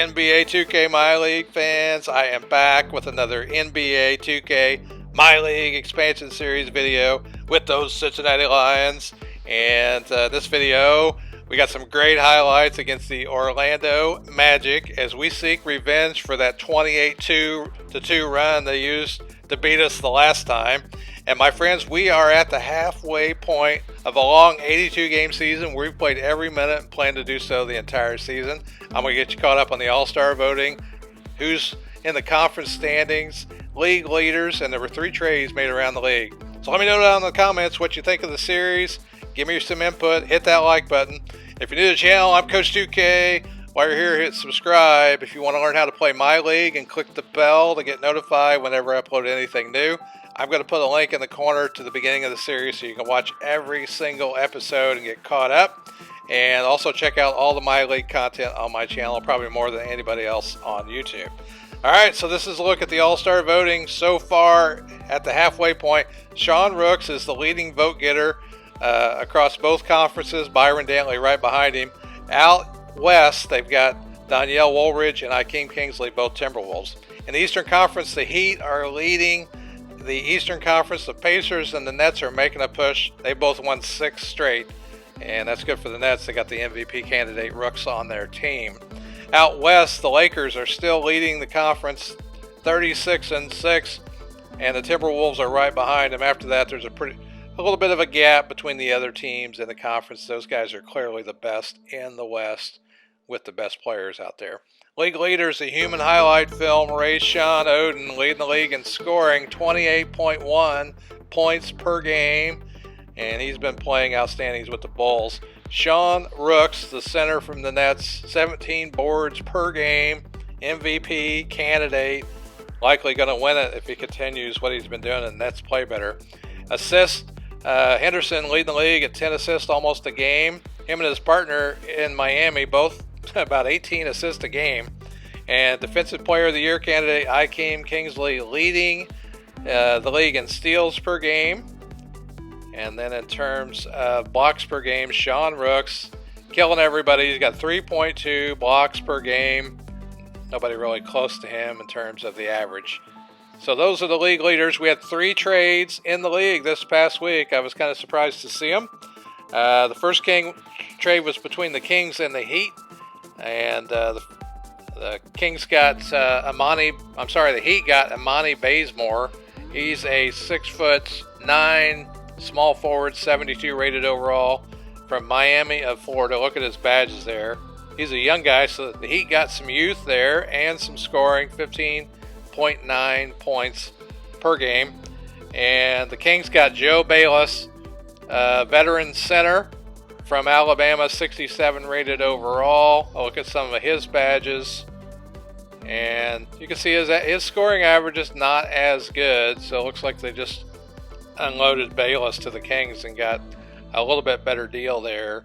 NBA 2K MyLeague fans, I am back with another NBA 2K MyLeague Expansion Series video with those Cincinnati Lions. And this video, we got some great highlights against the Orlando Magic as we seek revenge for that 28-2 run they used to beat us the last time. And my friends, we are at the halfway point of a long 82-game season. We've played every minute and plan to do so the entire season. I'm going to get you caught up on the AllStar Voting, who's in the conference standings, league leaders, and there were 3 trades made around the league. So let me know down in the comments what you think of the series. Give me some input. Hit that like button. If you're new to the channel, I'm Coach 2K. While you're here, hit subscribe. If you want to learn how to play my league, and click the bell to get notified whenever I upload anything new. I'm going to put a link in the corner to the beginning of the series so you can watch every single episode and get caught up. And also check out all the My League content on my channel, probably more than anybody else on YouTube. All right, so this is a look at the AllStar Voting so far at the halfway point. Sean Rooks is the leading vote getter across both conferences. Byron Dantley right behind him. Out west, they've got Danielle Woolridge and Akeem Kingsley, both Timberwolves. In the Eastern Conference, the Heat are leading the Eastern Conference. The Pacers and the Nets are making a push. They both won 6 straight, and that's good for the Nets. They got the MVP candidate Rooks on their team. Out west, the Lakers are still leading the conference 36-6, and the Timberwolves are right behind them. After that, there's a little bit of a gap between the other teams in the conference. Those guys are clearly the best in the West with the best players out there. League leaders, the human highlight film, Sean Oden leading the league in scoring, 28.1 points per game, and he's been playing outstandings with the Bulls. Sean Rooks, the center from the Nets, 17 boards per game, MVP candidate, likely going to win it if he continues what he's been doing and the Nets play better. Assists, Henderson leading the league at 10 assists almost a game. Him and his partner in Miami both about 18 assists a game. And Defensive Player of the Year candidate Akeem Kingsley leading the league in steals per game. And then in terms of blocks per game, Sean Rooks killing everybody. He's got 3.2 blocks per game. Nobody really close to him in terms of the average. So those are the league leaders. We had 3 trades in the league this past week. I was kind of surprised to see them. The first trade was between the Kings and the Heat. And the Kings got the Heat got Amani Bazemore. He's a 6'9" small forward, 72 rated overall from Miami of Florida. Look at his badges there. He's a young guy, so the Heat got some youth there and some scoring, 15.9 points per game. And the Kings got Joe Bayless, veteran center from Alabama, 67 rated overall. I'll look at some of his badges, and you can see his scoring average is not as good, so it looks like they just unloaded Bayless to the Kings and got a little bit better deal there.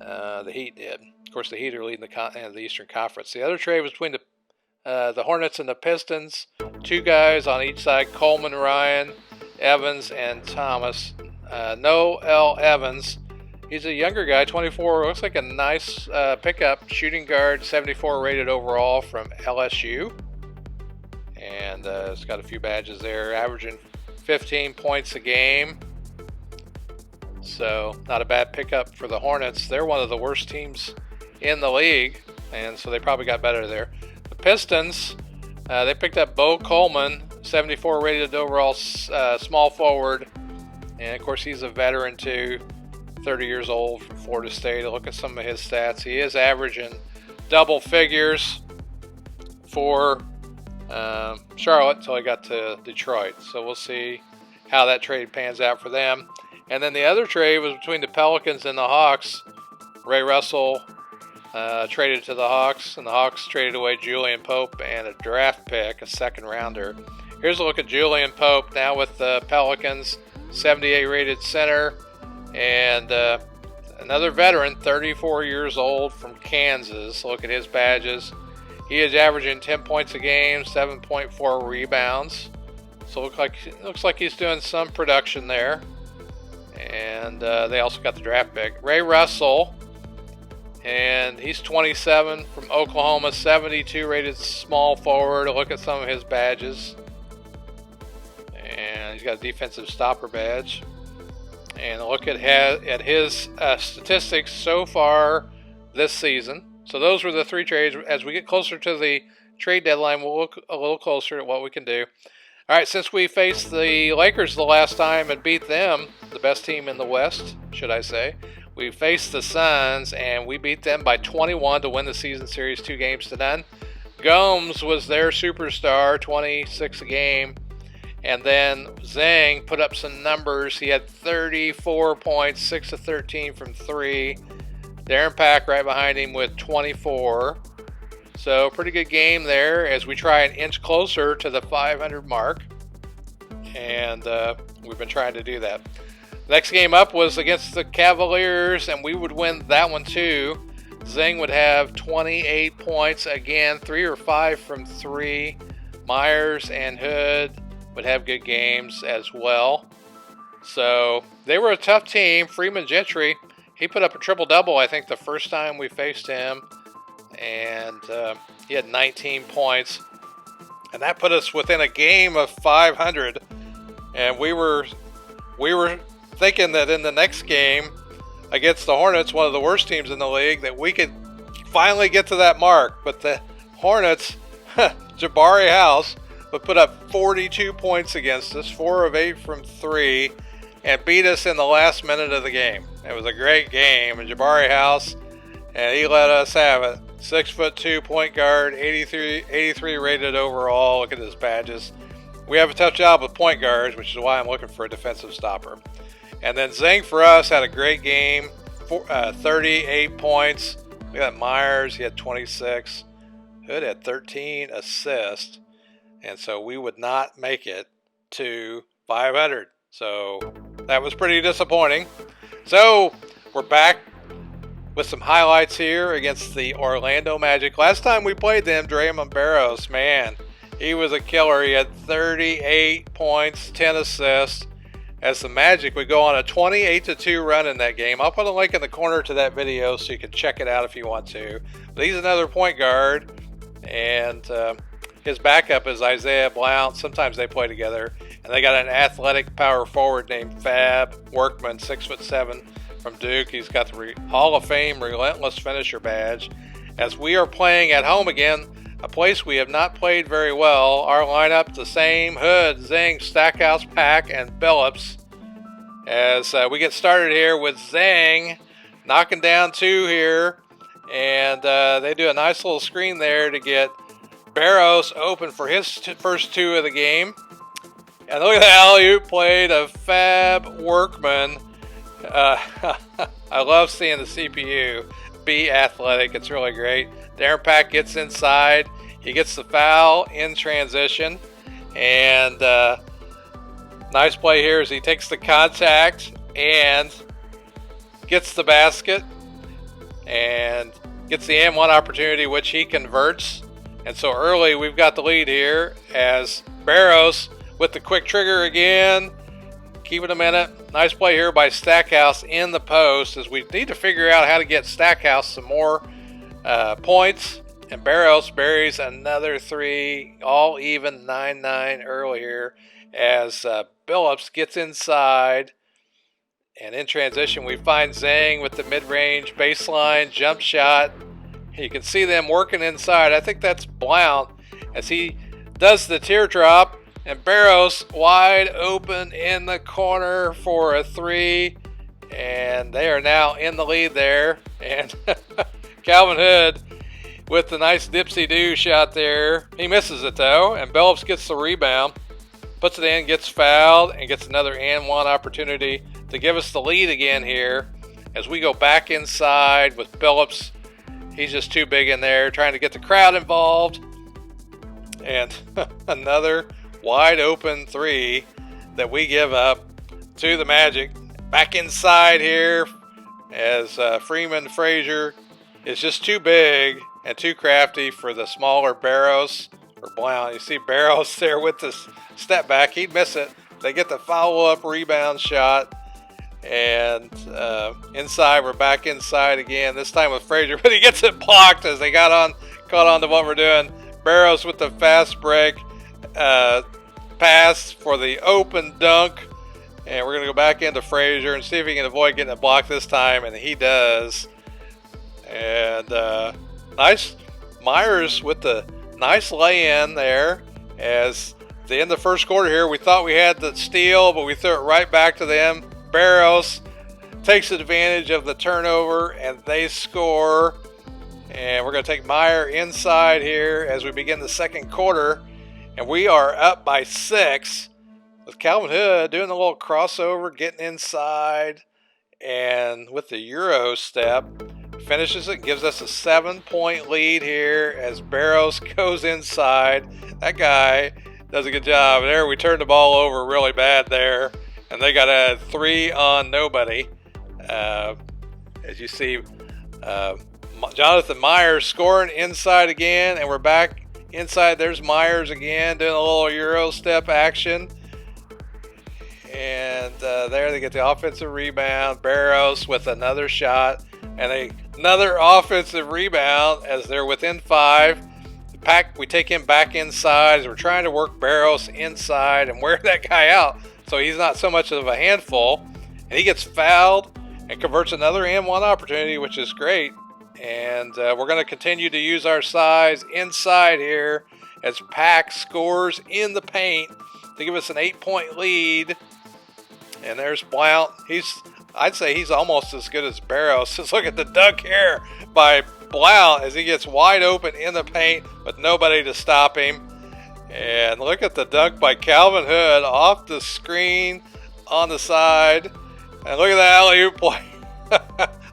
The Heat did. Of course, the Heat are leading the Eastern Conference. The other trade was between the Hornets and the Pistons. 2 guys on each side, Coleman, Ryan, Evans, and Thomas. Noel Evans, he's a younger guy, 24, looks like a nice pickup, shooting guard, 74 rated overall from LSU. And it's got a few badges there, averaging 15 points a game. So not a bad pickup for the Hornets. They're one of the worst teams in the league, and so they probably got better there. The Pistons, they picked up Bo Coleman, 74 rated overall small forward. And of course he's a veteran too, 30 years old from Florida State. Look at some of his stats. He is averaging double figures for Charlotte until he got to Detroit. So we'll see how that trade pans out for them. And then the other trade was between the Pelicans and the Hawks. Ray Russell traded to the Hawks, and the Hawks traded away Julian Pope and a draft pick, a second rounder. Here's a look at Julian Pope now with the Pelicans, 78 rated center, and another veteran, 34 years old from Kansas. Look at his badges. He is averaging 10 points a game, 7.4 rebounds. So looks like he's doing some production there. And they also got the draft pick. Ray Russell, And he's 27 from Oklahoma, 72 rated small forward. Look at some of his badges. And he's got a defensive stopper badge. And look at his statistics so far this season. So those were the 3 trades. As we get closer to the trade deadline, we'll look a little closer at what we can do. All right, since we faced the Lakers the last time and beat them, the best team in the West, should I say, we faced the Suns, and we beat them by 21 to win the season series 2-0. Gomes was their superstar, 26 a game. And then Zhang put up some numbers. He had 34 points, 6 of 13 from 3. Darren Pack right behind him with 24. So pretty good game there as we try and inch closer to the 500 mark. And we've been trying to do that. Next game up was against the Cavaliers, and we would win that one too. Zhang would have 28 points again, 3 or 5 from 3. Myers and Hood would have good games as well. So they were a tough team. Freeman Gentry, he put up a triple-double, I think, the first time we faced him. And he had 19 points. And that put us within a game of 500. And we were thinking that in the next game against the Hornets, one of the worst teams in the league, that we could finally get to that mark. But the Hornets, Jabari House, would put up 42 points against us, 4 of 8 from 3, and beat us in the last minute of the game. It was a great game, and Jabari House, and he let us have it. 6'2" point guard, 83 rated overall. Look at his badges. We have a tough job with point guards, which is why I'm looking for a defensive stopper. And then Zhang for us had a great game, 38 points. Look at that Myers, he had 26. Hood had 13 assists. And so we would not make it to 500. So that was pretty disappointing. So we're back with some highlights here against the Orlando Magic. Last time we played them, Draymond Barros, man, he was a killer. He had 38 points, 10 assists. As the Magic would go on a 28-2 run in that game. I'll put a link in the corner to that video so you can check it out if you want to. But he's another point guard, and his backup is Isaiah Blount. Sometimes they play together. And they got an athletic power forward named Fab Workman, 6'7", from Duke. He's got the Hall of Fame Relentless Finisher badge. As we are playing at home again, a place we have not played very well. Our lineup, the same: Hood, Zhang, Stackhouse, Pack, and Billups. As we get started here with Zhang knocking down 2 here. And they do a nice little screen there to get Barros open for his first 2 of the game. And look at the alley-oop play to Fab Workman. I love seeing the CPU be athletic. It's really great. Darren Pack gets inside. He gets the foul in transition. And nice play here as he takes the contact and gets the basket and gets the M1 opportunity, which he converts. And so early we've got the lead here as Barros with the quick trigger again. Keep it a minute. Nice play here by Stackhouse in the post, as we need to figure out how to get Stackhouse some more points. And Barros buries another 3, all even 9-9 earlier, as Billups gets inside. And in transition, we find Zhang with the mid-range baseline jump shot. You can see them working inside. I think that's Blount as he does the teardrop. And Barros wide open in the corner for a 3. And they are now in the lead there. And Calvin Hood with the nice dipsy-do shot there. He misses it though. And Billups gets the rebound. Puts it in, gets fouled, and gets another and 1 opportunity to give us the lead again here. As we go back inside with Billups. He's just too big in there, trying to get the crowd involved. And another wide open 3 that we give up to the Magic. Back inside here as Freeman Frazier is just too big and too crafty for the smaller Barros or Blount. You see Barros there with the step back. He'd miss it. They get the follow-up rebound shot. And inside, we're back inside again, this time with Frazier, but he gets it blocked as they caught on to what we're doing. Barrows with the fast break pass for the open dunk. And we're going to go back into Frazier and see if he can avoid getting it blocked this time, and he does. And nice Myers with the nice lay-in there. As at the end of the first quarter here, we thought we had the steal, but we threw it right back to them. Barrows takes advantage of the turnover, and they score. And we're going to take Meyer inside here as we begin the second quarter. And we are up by 6 with Calvin Hood doing a little crossover, getting inside. And with the Euro step, finishes it and gives us a 7-point lead here as Barrows goes inside. That guy does a good job. There, we turned the ball over really bad there. And they got a 3 on nobody. As you see, Jonathan Myers scoring inside again, and we're back inside. There's Myers again doing a little Euro step action. And there they get the offensive rebound. Barrows with another shot and another offensive rebound as they're within 5. We take him back inside as we're trying to work Barrows inside and wear that guy out so he's not so much of a handful. And he gets fouled and converts another and-1 opportunity, which is great. And we're going to continue to use our size inside here as Pack scores in the paint to give us an 8-point lead. And there's Blount. I'd say he's almost as good as Barrows. Just look at the dunk here by Blount as he gets wide open in the paint with nobody to stop him. And look at the dunk by Calvin Hood off the screen on the side. And look at that alley-oop play.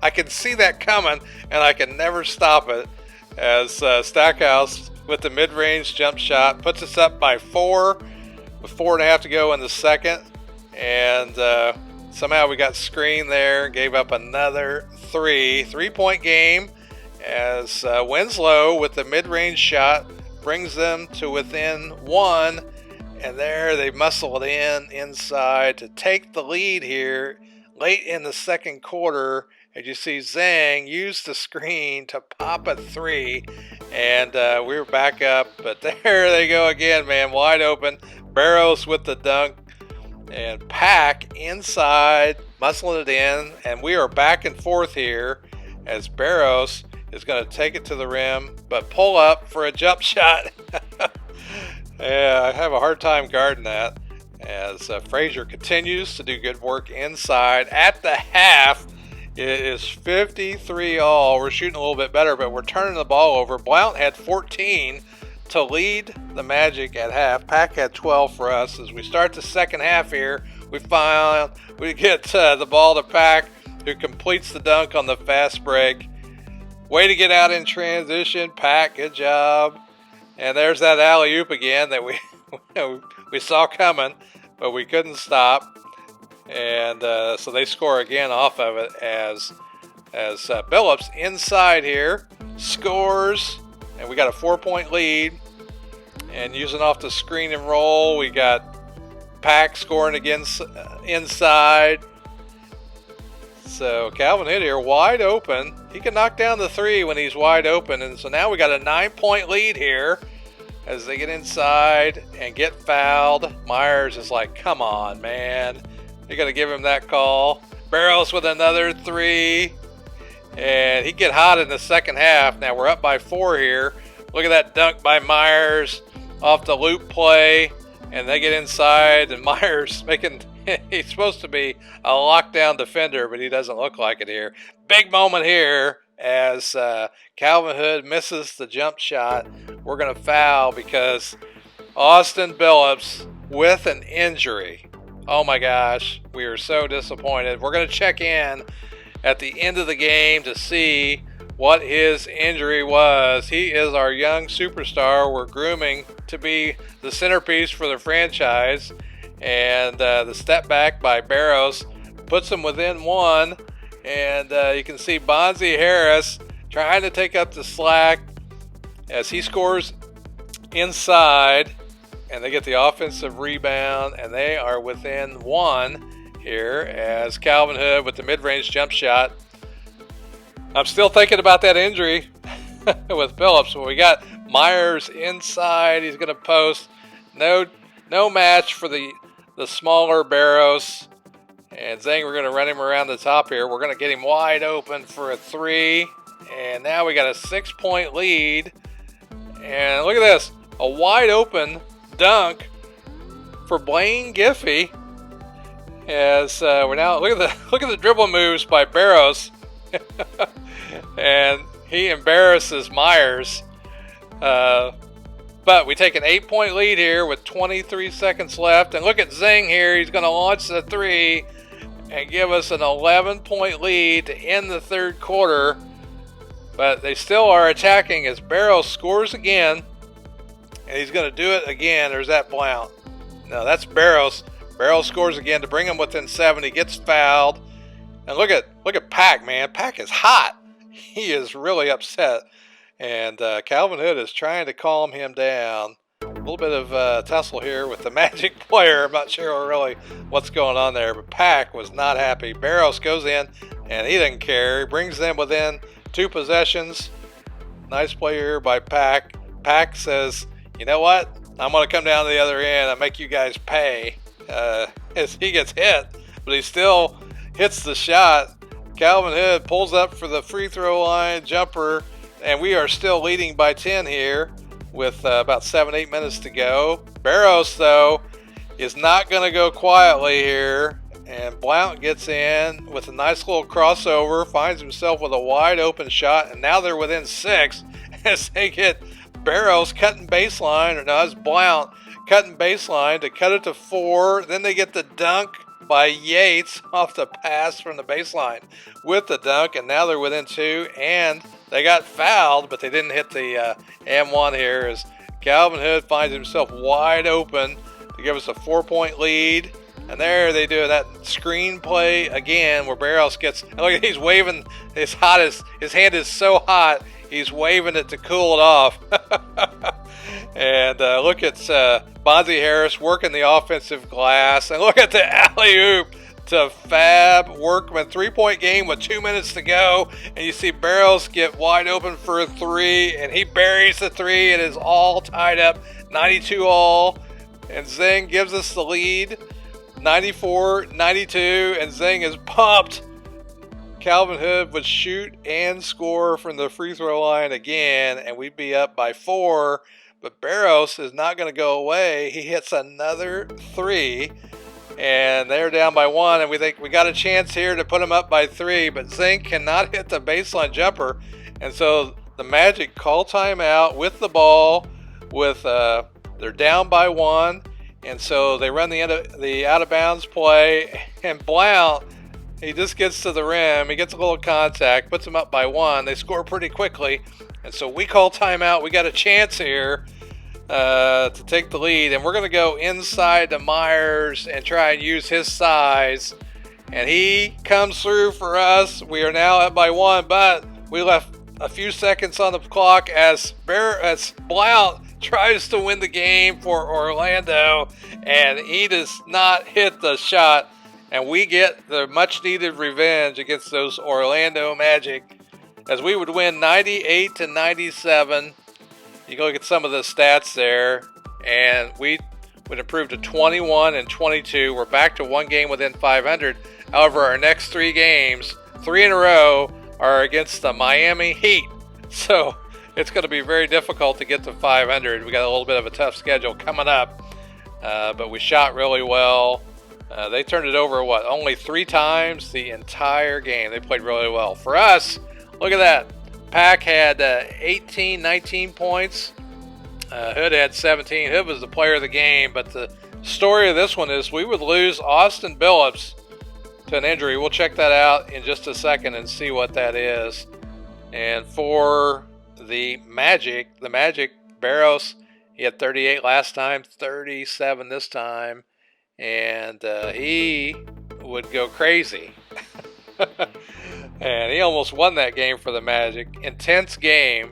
I can see that coming, and I can never stop it. As Stackhouse with the mid-range jump shot puts us up by 4 with 4.5 to go in the second. And somehow we got screened there, gave up another 3-point game as Winslow with the mid-range shot brings them to within 1. And there they muscle it inside to take the lead here late in the second quarter. As you see, Zhang used the screen to pop a 3, and we were back up. But there they go again, man, wide open. Barrows with the dunk, and Pack inside, muscling it in. And we are back and forth here as Barrows is going to take it to the rim, but pull up for a jump shot. Yeah, I have a hard time guarding that. As Frazier continues to do good work inside. At the half, it is 53-all. We're shooting a little bit better, but we're turning the ball over. Blount had 14 to lead the Magic at half. Pack had 12 for us. As we start the second half here, we get the ball to Pack, who completes the dunk on the fast break. Way to get out in transition, Pack. Good job. And there's that alley-oop again that we saw coming, but we couldn't stop. And so they score again off of it as Billups inside here scores, and we got a 4-point lead. And using off the screen and roll, we got Pack scoring again inside. So Calvin Hood here wide open. He can knock down the 3 when he's wide open. And so now we got a 9-point lead here as they get inside and get fouled. Myers is like, come on, man. You're going to give him that call. Barrows with another 3. And he get hot in the second half. Now we're up by 4 here. Look at that dunk by Myers off the loop play. And they get inside, and Myers he's supposed to be a lockdown defender, but he doesn't look like it here. Big moment here as Calvin Hood misses the jump shot. We're going to foul because Austin Billups with an injury. Oh my gosh, we are so disappointed. We're going to check in at the end of the game to see what his injury was. He is our young superstar we're grooming to be the centerpiece for the franchise. And the step back by Barrows puts him within 1. And you can see Bonzi Harris trying to take up the slack as he scores inside. And they get the offensive rebound, and they are within 1 here as Calvin Hood with the mid-range jump shot. I'm still thinking about that injury with Phillips. But we got Myers inside. He's going to post. No match for the smaller Barros. And Zhang, we're going to run him around the top here. We're going to get him wide open for a 3. And now we got a 6-point lead. And look at this. A wide open dunk for Blaine Giffey. As we're now look at the dribble moves by Barros. And he embarrasses Myers. But we take an 8-point lead here with 23 seconds left. And look at Zhang here. He's going to launch the 3 and give us an 11-point lead to end the third quarter. But they still are attacking as Barros scores again. And he's going to do it again. There's that Blount. No, that's Barros. Barros scores again to bring him within 7. He gets fouled. And look at Pack, man. Pack is hot. He is really upset. And Calvin Hood is trying to calm him down. A little bit of tussle here with the Magic player. I'm not sure really what's going on there, but Pack was not happy. Barros goes in, and he didn't care. He brings them within 2 possessions. Nice play here by Pack. Pack says, you know what? I'm going to come down to the other end and make you guys pay. As he gets hit, but he still hits the shot. Calvin Hood pulls up for the free throw line jumper, and we are still leading by 10 here with about 7-8 minutes to go. Barros, though, is not going to go quietly here, and Blount gets in with a nice little crossover, finds himself with a wide open shot, and now they're within 6 as they get Barros cutting baseline, or no, it's Blount cutting baseline to cut it to 4. Then they get the dunk by Yates off the pass from the baseline with the dunk, and now they're within 2, and they got fouled, but they didn't hit the M1 here as Calvin Hood finds himself wide open to give us a 4-point lead. And there they do that screen play again where Barros gets, and look, he's waving his hand is so hot, he's waving it to cool it off. And look at Bonzi Harris working the offensive glass. And look at the alley-oop to Fab Workman. 3-point game with 2 minutes to go. And you see Barros get wide open for a 3. And he buries the 3. It is all tied up. 92 all. And Zhang gives us the lead. 94-92. And Zhang is pumped. Calvin Hood would shoot and score from the free throw line again. And we'd be up by 4. But Barros is not going to go away. He hits another 3, and they're down by 1, and we think we got a chance here to put them up by 3, but Zink cannot hit the baseline jumper, and so the Magic call timeout with the ball. They're down by 1, and so they run the out of bounds play, and Blount, he just gets to the rim. He gets a little contact, puts them up by 1. They score pretty quickly. And so we call timeout. We got a chance here to take the lead. And we're going to go inside to Myers and try and use his size. And he comes through for us. We are now up by 1, but we left a few seconds on the clock as Blount tries to win the game for Orlando. And he does not hit the shot. And we get the much-needed revenge against those Orlando Magic, as we would win 98-97. You can look at some of the stats there, and we would improve to 21-22. We're back to 1 game within 500. However, our next 3 games, 3 in a row, are against the Miami Heat. So it's going to be very difficult to get to 500. We got a little bit of a tough schedule coming up, but we shot really well. They turned it over, only 3 times the entire game. They played really well. For us, look at that. Pack had 18, 19 points. Hood had 17. Hood was the player of the game. But the story of this one is we would lose Austin Billups to an injury. We'll check that out in just a second and see what that is. And for the Magic, Barros, he had 38 last time, 37 this time. And he would go crazy. And he almost won that game for the Magic. Intense game.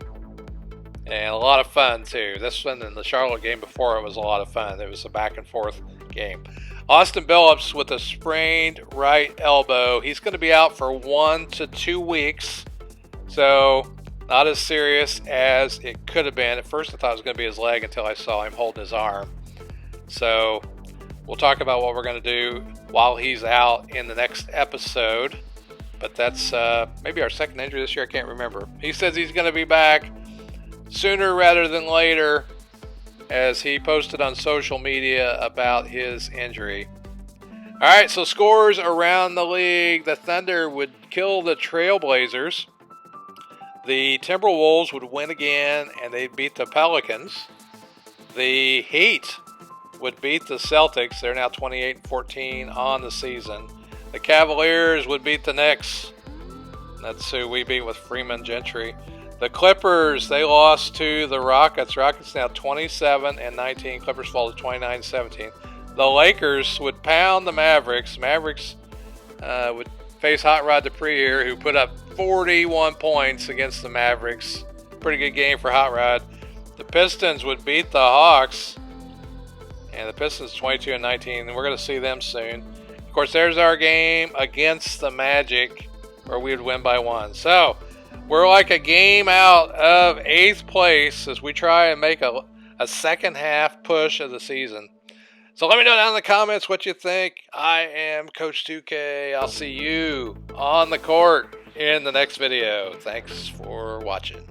And a lot of fun, too. This one and the Charlotte game before it was a lot of fun. It was a back and forth game. Austin Billups with a sprained right elbow. He's going to be out for 1 to 2 weeks. So not as serious as it could have been. At first I thought it was going to be his leg until I saw him holding his arm. So we'll talk about what we're going to do while he's out in the next episode. But that's maybe our second injury this year. I can't remember. He says he's going to be back sooner rather than later, as he posted on social media about his injury. All right, so scores around the league. The Thunder would kill the Trailblazers. The Timberwolves would win again, and they'd beat the Pelicans. The Heat would beat the Celtics. They're now 28-14 on the season. The Cavaliers would beat the Knicks. That's who we beat with Freeman Gentry. The Clippers, they lost to the Rockets. Rockets now 27-19. Clippers fall to 29-17. The Lakers would pound the Mavericks. Mavericks would face Hot Rod Dupree here, who put up 41 points against the Mavericks. Pretty good game for Hot Rod. The Pistons would beat the Hawks. And the Pistons 22-19. And we're going to see them soon. Of course, there's our game against the Magic, where we would win by 1. So we're like a game out of 8th place as we try and make a second half push of the season. So let me know down in the comments what you think. I am Coach 2K. I'll see you on the court in the next video. Thanks for watching.